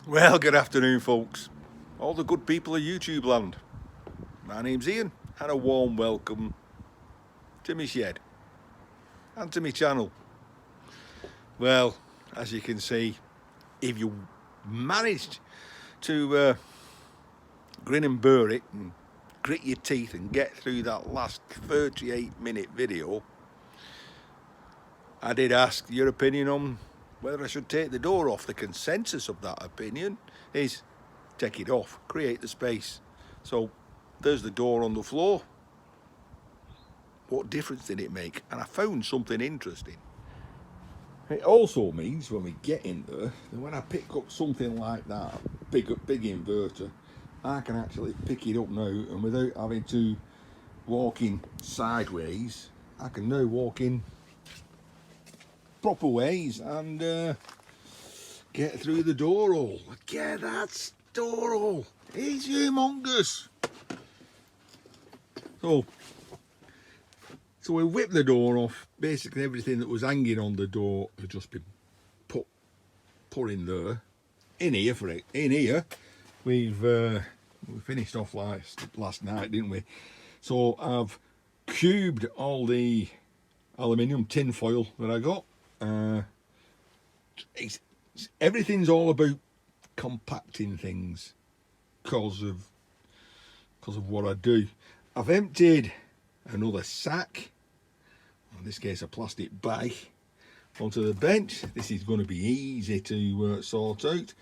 Well, good afternoon, folks. All the good people of YouTube land. My name's Ian, and a warm welcome to my shed and to my channel. Well, as you can see, if you managed to grin and bear it and grit your teeth and get through that last 38-minute video, I did ask your opinion on whether I should take the door off. The consensus of that opinion is take it off, create the space. So there's the door on the floor. What difference did it make? And I found something interesting. It also means when we get in there, that when I pick up something like that, big inverter, I can actually pick it up now, and without having to walk in sideways, I can now walk in proper ways and get through the door hole. Look at that door hole. It's humongous. So we whipped the door off. Basically everything that was hanging on the door had just been put in there. In here we finished off last night, didn't we? So I've cubed all the aluminium tin foil that I got. Everything's all about compacting things because of what I do. I've emptied another sack, in this case a plastic bag, onto the bench. This is going to be easy to sort out.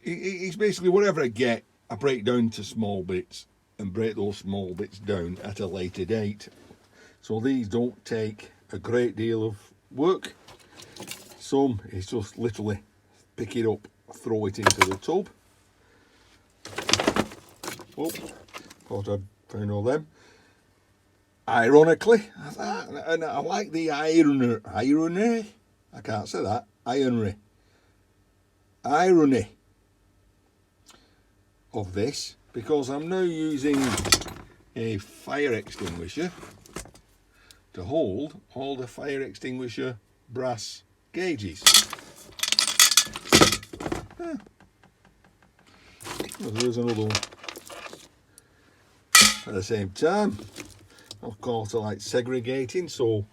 It's basically whatever I get, I break down to small bits and break those small bits down at a later date. So these don't take a great deal of work. Some is just literally pick it up, throw it into the tub. Oh, thought I'd found all them. Ironically, and I like the irony. I can't say that. Irony of this, because I'm now using a fire extinguisher to hold all the fire extinguisher brass gauges. There's another one. At the same time, of course, I like segregating, so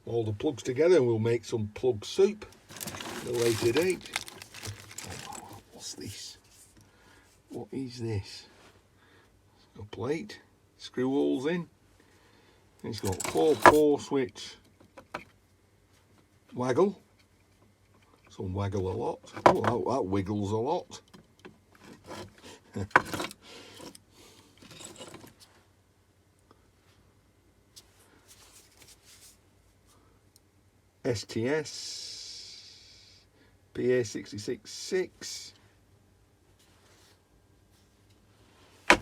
all the plugs together, we'll make some plug soup at a later date. Oh, what's this? What is this? It's got a plate, screw holes in. It's got 4-pole switch waggle. Some waggle a lot. Oh, that wiggles a lot. STS PA666.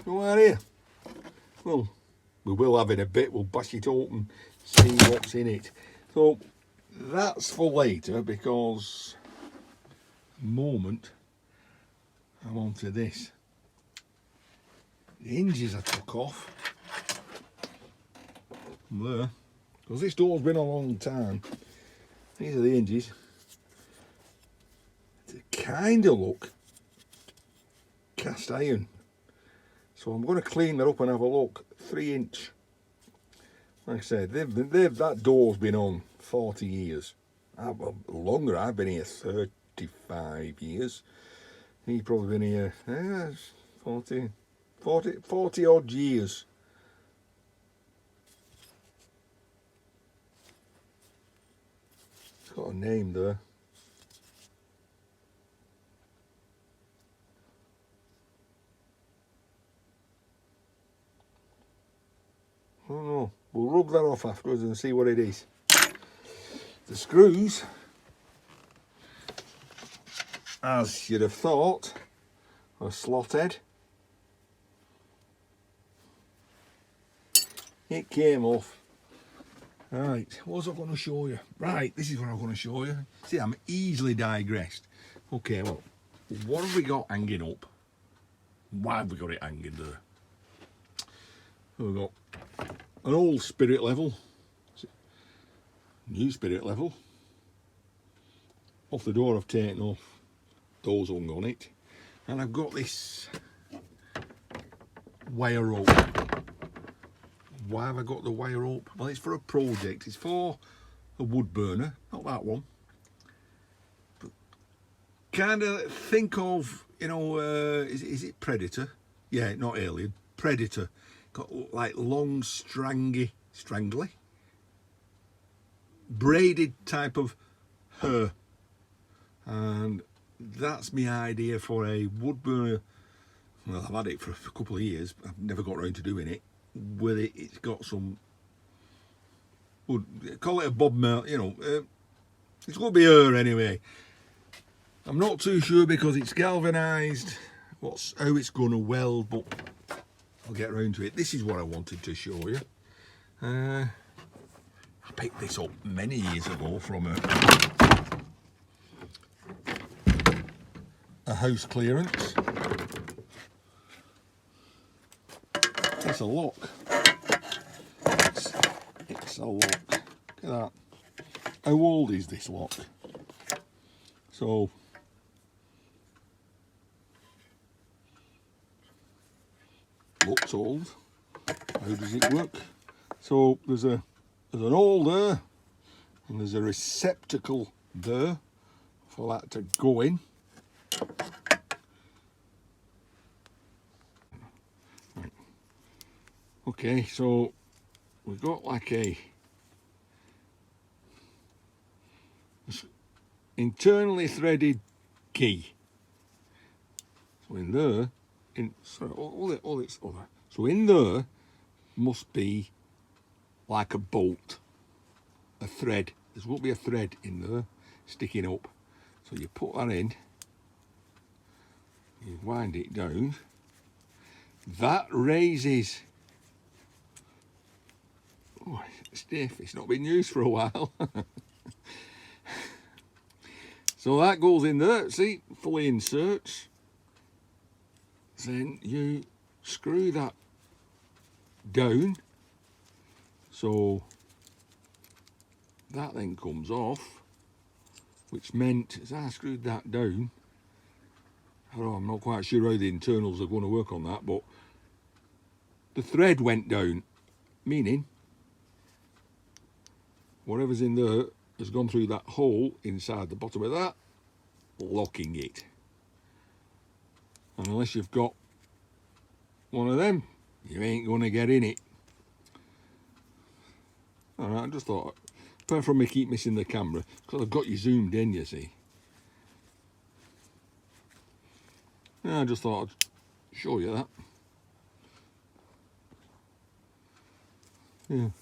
Go out here. Well, we will have in a bit. We'll bash it open, see what's in it. So that's for later, because at the moment I'm on to this. The hinges I took off from there, because this door's been a long time. These are the hinges. They kind of look cast iron. So I'm going to clean that up and have a look. 3-inch. Like I said, that door's been on 40 years. Longer. I've been here 35 years. He's probably been here 40 odd years. It's got a name there. I don't know. We'll rub that off afterwards and see what it is. The screws, as you'd have thought, are slotted. It came off. Right, what was I going to show you? Right, this is what I'm going to show you. See, I'm easily digressed. Okay, well, what have we got hanging up? Why have we got it hanging there? We've got an old spirit level, new spirit level, off the door I've taken off, those hung on it, and I've got this wire rope. Why have I got the wire rope? Well, it's for a project. It's for a wood burner, not that one. But kind of think of, you know, is it Predator? Yeah, not Alien. Predator. Got like long, strangly, braided type of hair. And that's my idea for a wood burner. Well, I've had it for a couple of years. I've never got around to doing it. With it, it's got some, we'll call it a bob mount, you know, it's going to be her anyway. I'm not too sure because it's galvanised, how it's going to weld, but I'll get around to it. This is what I wanted to show you. I picked this up many years ago from a house clearance. It's a lock. It's a lock. Look at that. How old is this lock? So looks old. How does it work? So there's an hole there, and there's a receptacle there for that to go in. Okay, so we've got like a internally threaded key. So in there, all its other. So in there must be like a bolt, a thread. There won't be a thread in there sticking up. So you put that in, you wind it down. That raises. Oh, it's stiff, it's not been used for a while. So that goes in there, see, fully inserts. Then you screw that down, so that then comes off, which meant as I screwed that down, I'm not quite sure how the internals are going to work on that, but the thread went down, meaning whatever's in there has gone through that hole inside the bottom of that, locking it. And unless you've got one of them, you ain't going to get in it. Alright, I just thought, apart from me keep missing the camera, because I've got you zoomed in, you see. Yeah, I just thought I'd show you that.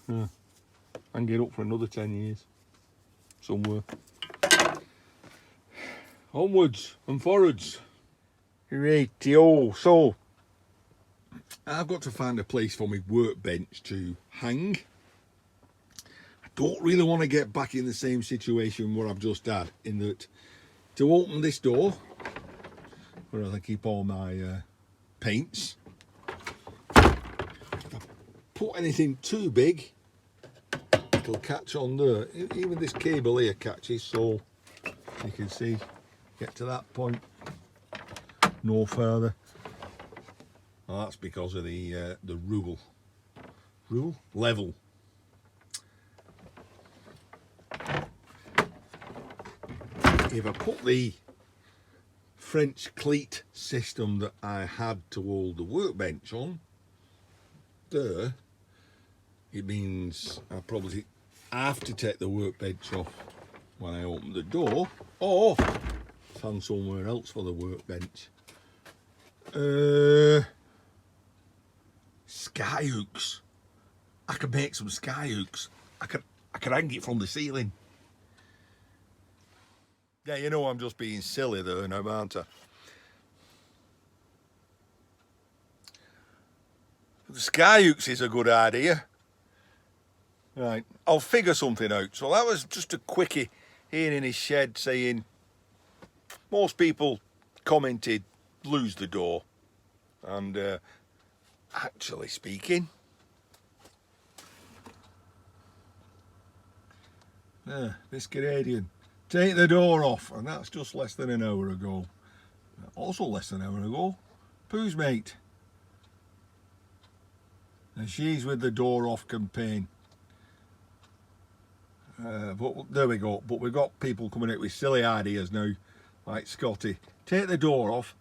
Yeah. And get up for another 10 years somewhere. Onwards and forwards. Righty-o. So I've got to find a place for my workbench to hang. I don't really want to get back in the same situation where I've just had, in that to open this door where I keep all my paints, if I put anything too big, it'll catch on there. Even this cable here catches, so you can see, get to that point, no further. Well, that's because of the level. If I put the French cleat system that I had to hold the workbench on there, it means I probably have to take the workbench off when I open the door, or find somewhere else for the workbench. Sky hooks. I could make some sky hooks. I could hang it from the ceiling. Yeah, you know I'm just being silly there now, aren't I? The sky hooks is a good idea. Right, I'll figure something out. So that was just a quickie here in his shed saying most people commented lose the door, and actually speaking, this Canadian take the door off, and that's just less than an hour ago. Also less than an hour ago, Pooh's mate. And she's with the door off campaign. But there we go. But we've got people coming out with silly ideas now, like Scotty. Take the door off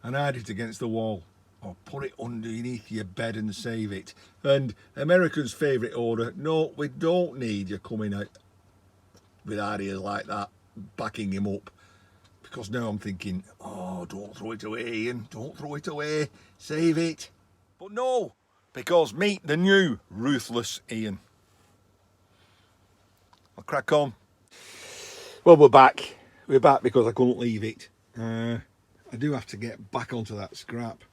and hide it against the wall, or put it underneath your bed and save it. And America's favourite order, no, we don't need you coming out with ideas like that, backing him up. Because now I'm thinking, oh, don't throw it away, Ian, don't throw it away, save it. But no, because meet the new ruthless Ian. I'll crack on. Well, we're back. We're back because I couldn't leave it. I do have to get back onto that scrap,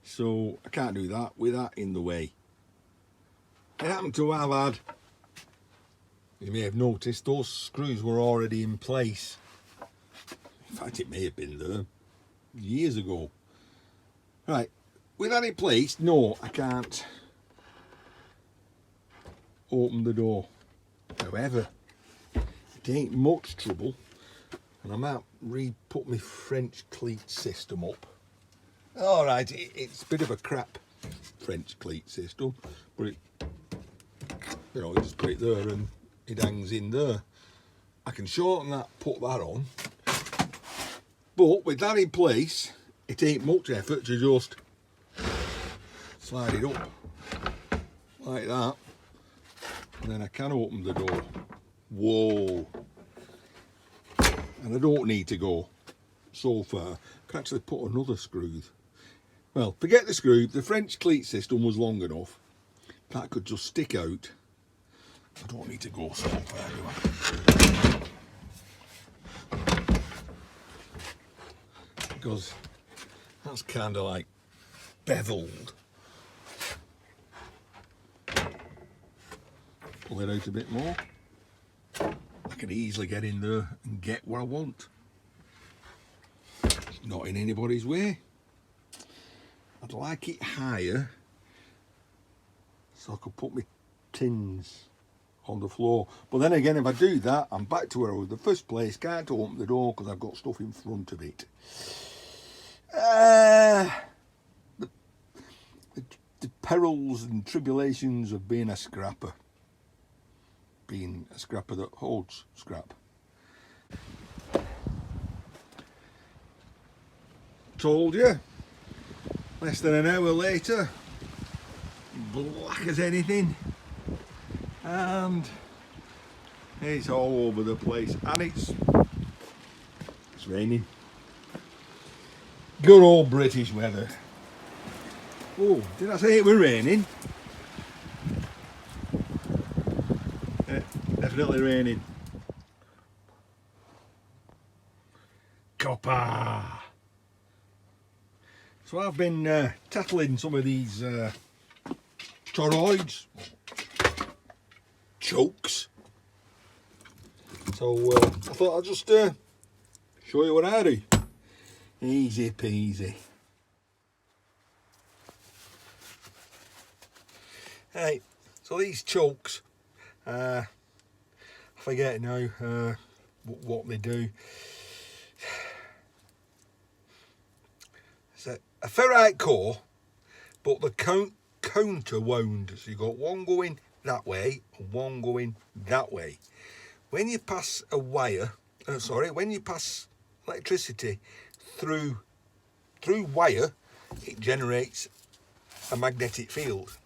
so I can't do that with that in the way. I happen to have had, you may have noticed, those screws were already in place. In fact, it may have been there years ago. Right, with that in place, no, I can't open the door. However, it ain't much trouble, and I might re-put my French cleat system up. Alright, it's a bit of a crap French cleat system, but it, you know, you just put it there and it hangs in there. I can shorten that, put that on, but with that in place, it ain't much effort to just slide it up like that, and then I can open the door. Whoa! And I don't need to go so far. I can actually put another screw. Well, forget the screw. The French cleat system was long enough. That could just stick out. I don't need to go so far, do I? Because that's kind of like beveled. Pull it out a bit more. I can easily get in there and get what I want. It's not in anybody's way. I'd like it higher so I could put my tins on the floor. But then again, if I do that, I'm back to where I was in the first place. Can't open the door because I've got stuff in front of it. The perils and tribulations of being a scrapper. Being a scrapper that holds scrap. Told you. Less than an hour later, black as anything, and it's all over the place, and it's raining. Good old British weather. Oh, did I say it was raining? Definitely raining. Copper. So I've been tackling some of these toroids, chokes. So I thought I'd just show you what I do. Easy peasy. Hey, so these chokes, I forget now what they do. It's a ferrite core, but the counter wound. So you've got one going that way and one going that way. When you pass a wire, when you pass electricity through wire, it generates a magnetic field.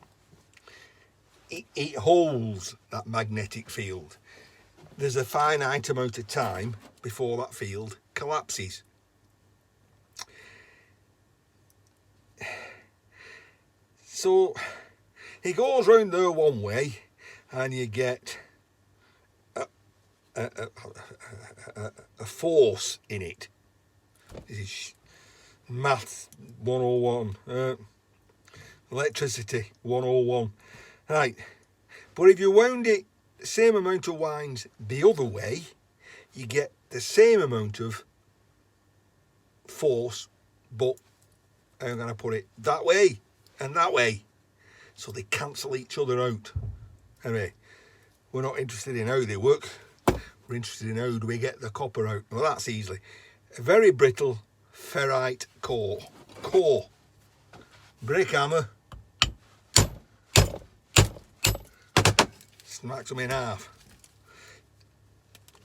It holds that magnetic field. There's a finite amount of time before that field collapses. So it goes round there one way, and you get a force in it. This is maths 101, electricity 101. Right, but if you wound it the same amount of winds the other way, you get the same amount of force, but I'm going to put it that way and that way, so they cancel each other out. Anyway, we're not interested in how they work. We're interested in how do we get the copper out. Well, that's easily. A very brittle ferrite core. Brick hammer. Smacks them in half.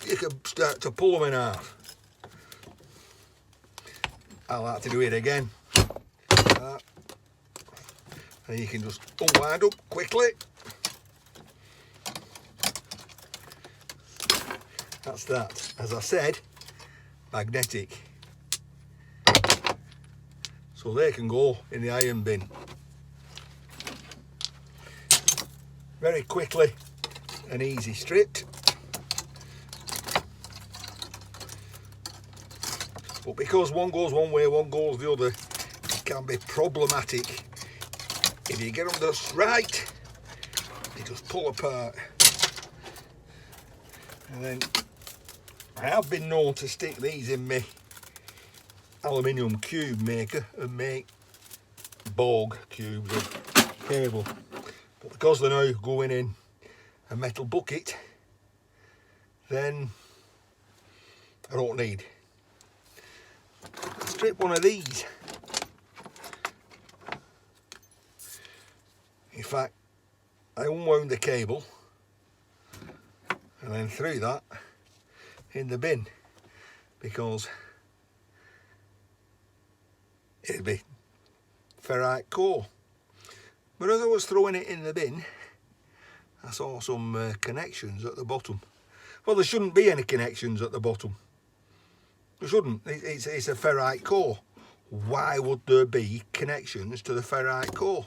You can start to pull them in half. I like to do it again. And you can just unwind up quickly. That's that. As I said, magnetic. So they can go in the iron bin. Very quickly and easy stripped. But because one goes one way, one goes the other, it can be problematic. If you get them just right, they just pull apart. And then I have been known to stick these in my aluminium cube maker and make Borg cubes of cable. But because they're now going in a metal bucket, then I don't need. Strip one of these. In fact, I unwound the cable and then threw that in the bin because it'd be ferrite core. But as I was throwing it in the bin, I saw some connections at the bottom. Well, there shouldn't be any connections at the bottom. There shouldn't. It's a ferrite core. Why would there be connections to the ferrite core?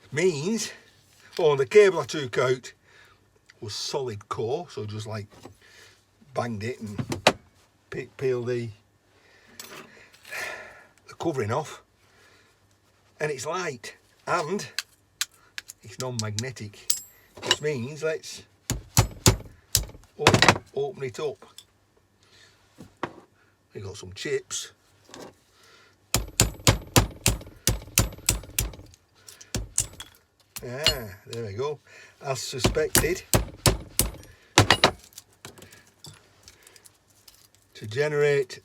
It means, oh, the cable I took out was solid core, so just like banged it and peeled the covering off, and it's light and it's non-magnetic, which means let's open it up. We got some chips. Ah, there we go. As suspected, to generate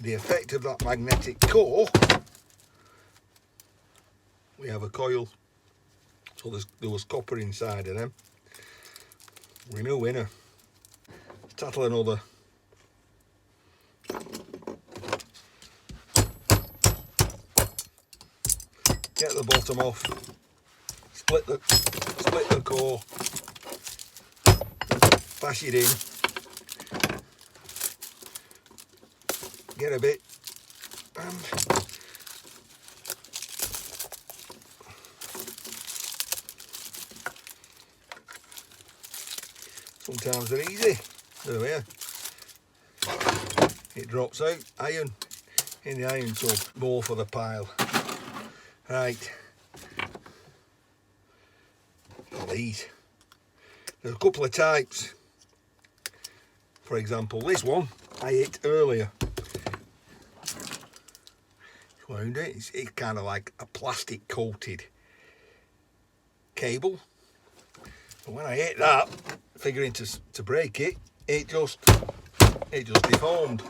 the effect of that magnetic core, we have a coil. So there was copper inside of them. Winner. Tattle another. Get the bottom off. Split the core. Bash it in. Get a bit. And sometimes they're easy. There we are. It drops out. Iron in the iron tub. More for the pile. Right. These. There's a couple of types. For example, this one I hit earlier. Wound it. It's kind of like a plastic coated cable. And when I hit that, figuring to break it, it just deformed,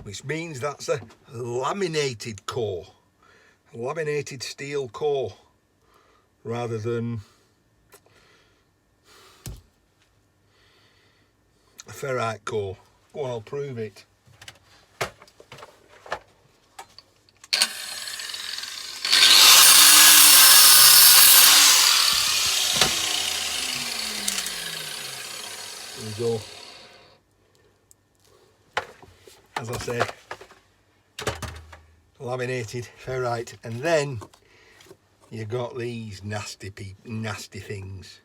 which means that's a laminated core, a laminated steel core, rather than a ferrite core. Go on, I'll prove it. There we go. As I said, laminated ferrite, and then you got these nasty things.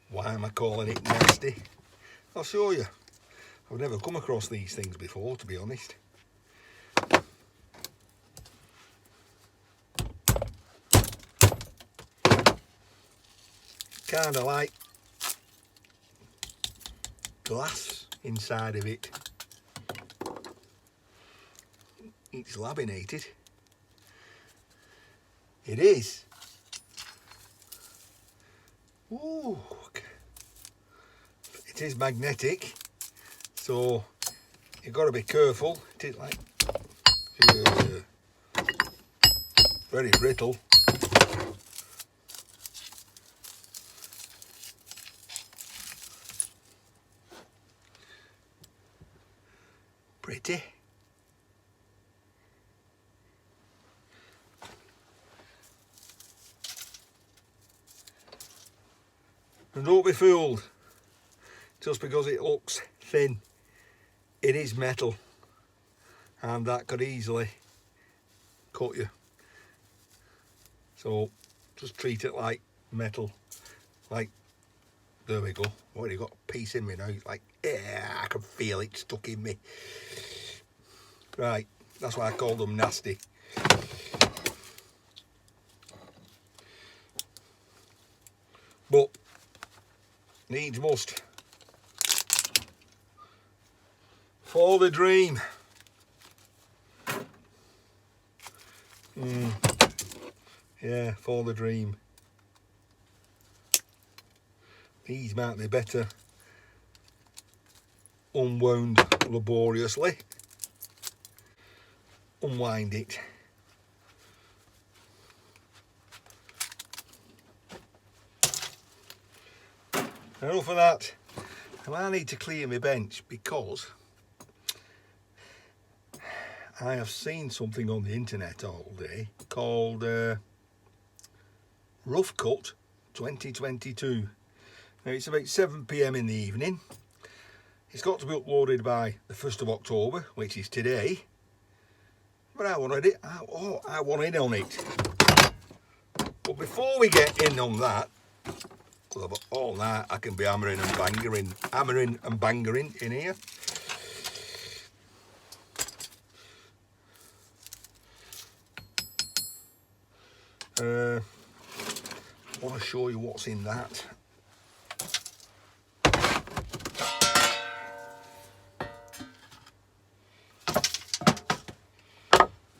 Why am I calling it nasty? I'll show you. I've never come across these things before, to be honest. Kind of like glass inside of it. It's laminated. It is. Ooh. it is magnetic, so you've got to be careful. It is like very brittle. Pretty. And don't be fooled just because it looks thin. It is metal, and that could easily cut you. So just treat it like metal. Like, there we go. Already got a piece in me now. It's like, yeah, I can feel it stuck in me. Right, that's why I call them nasty. But needs must. For the dream. Yeah, for the dream. These might be better unwound laboriously. Unwind it. Enough of that. And I need to clear my bench because I have seen something on the internet all day called Rough Cut 2022. Now it's about 7 PM in the evening. It's got to be uploaded by the 1st of October, which is today. But I wanted it. I want in on it. But before we get in on that, because all night I can be hammering and bangering in here. I want to show you what's in that.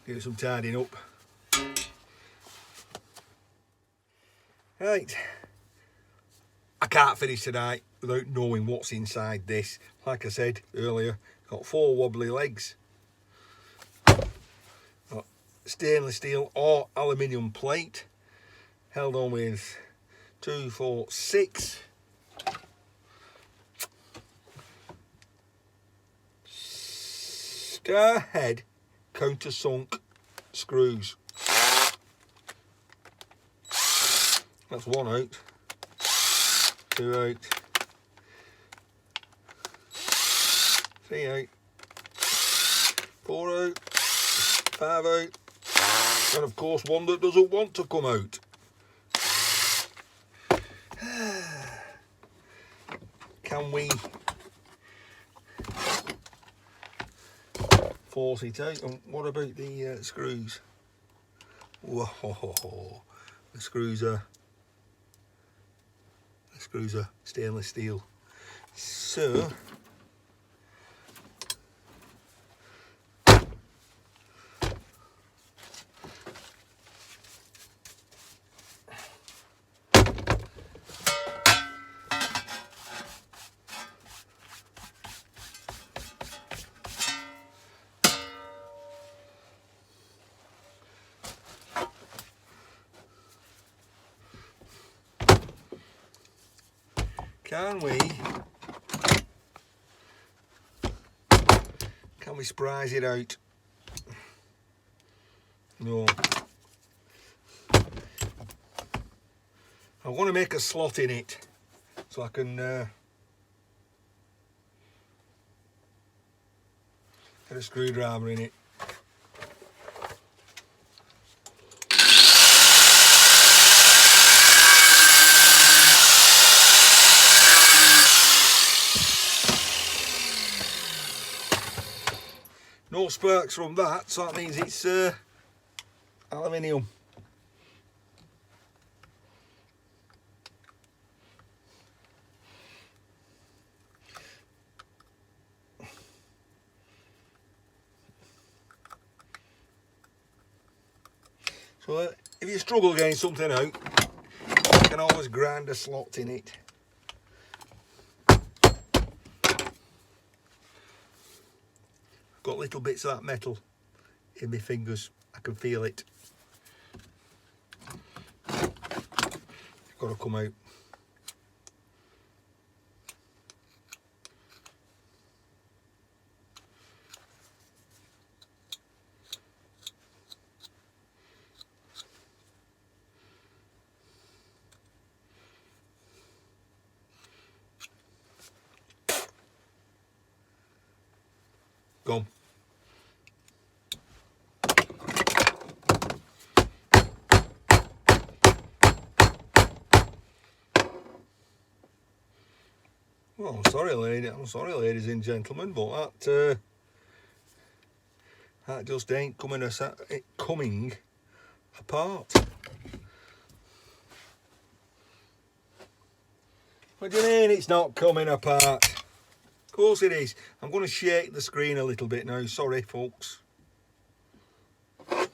Do some tidying up. Right. I can't finish tonight without knowing what's inside this. Like I said earlier, got 4 wobbly legs. Got stainless steel or aluminium plate. Held on with 2, 4, 6 star head countersunk screws. That's 1 out, 2 out, 3 out, 4 out, 5 out, and of course 1 that doesn't want to come out. Can we force it out? And what about the screws? Whoa, the screws are stainless steel. So can we sprize it out? No. I want to make a slot in it so I can get a screwdriver in it. No sparks from that, so that means it's aluminium. So if you struggle getting something out, you can always grind a slot in it. got little bits of that metal in my fingers. I can feel it. It's got to come out. Gone. Well, I'm sorry, ladies and gentlemen, but that just ain't coming apart. What do you mean it's not coming apart? Of course it is. I'm going to shake the screen a little bit now. Sorry, folks. That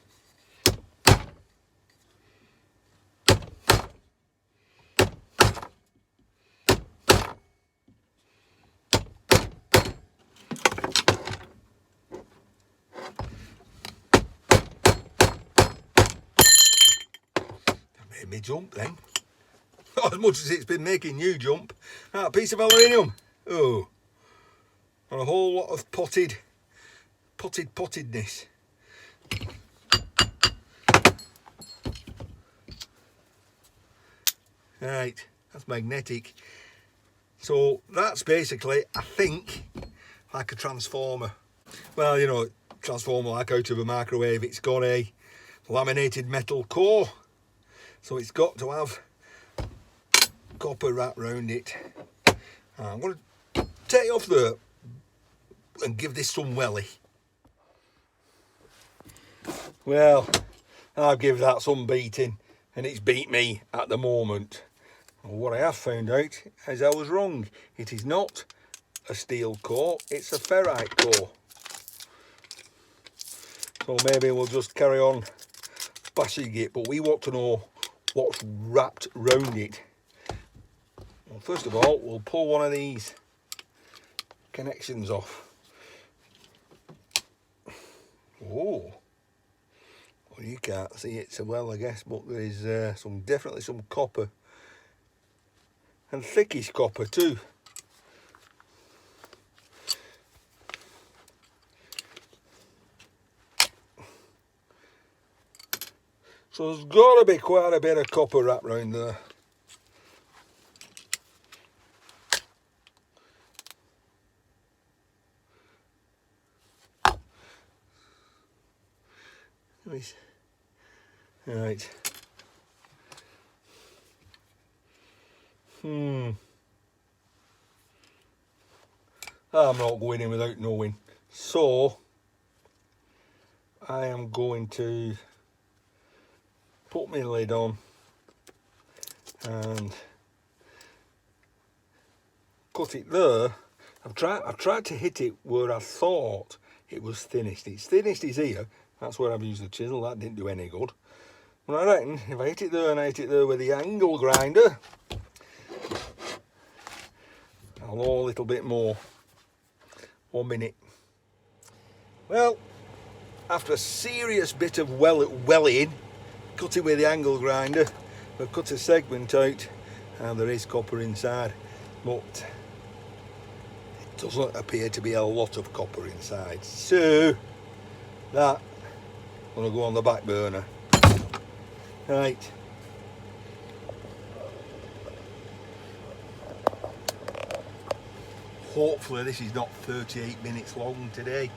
made me jump then. Not as much as it's been making you jump. That piece of aluminium. Oh. And a whole lot of pottedness. Right, that's magnetic. So that's basically, I think, like a transformer. Well, you know, transformer like out of a microwave. It's got a laminated metal core. So it's got to have copper wrapped around it. I'm going to take it off there and give this some welly. Well, I've given that some beating and it's beat me at the moment. Well, what I have found out is I was wrong. It is not a steel core, it's a ferrite core. So maybe we'll just carry on bashing it, but we want to know what's wrapped round it. Well, first of all, we'll pull one of these connections off. Oh, well, you can't see it so well, I guess, but there is definitely some copper, and thickish copper too. So there's got to be quite a bit of copper wrapped around there. Right. I'm not going in without knowing. So I am going to put my lid on and cut it there. I've tried to hit it where I thought it was thinnest. Its thinnest is here. That's where I've used the chisel. That didn't do any good. But I reckon if I hit it there and I hit it there with the angle grinder, I'll know a little bit more. 1 minute. Well, after a serious bit of wellying, cut it with the angle grinder, we've cut a segment out and there is copper inside, but it doesn't appear to be a lot of copper inside. So that I'm going to go on the back burner. Right. Hopefully this is not 38 minutes long today.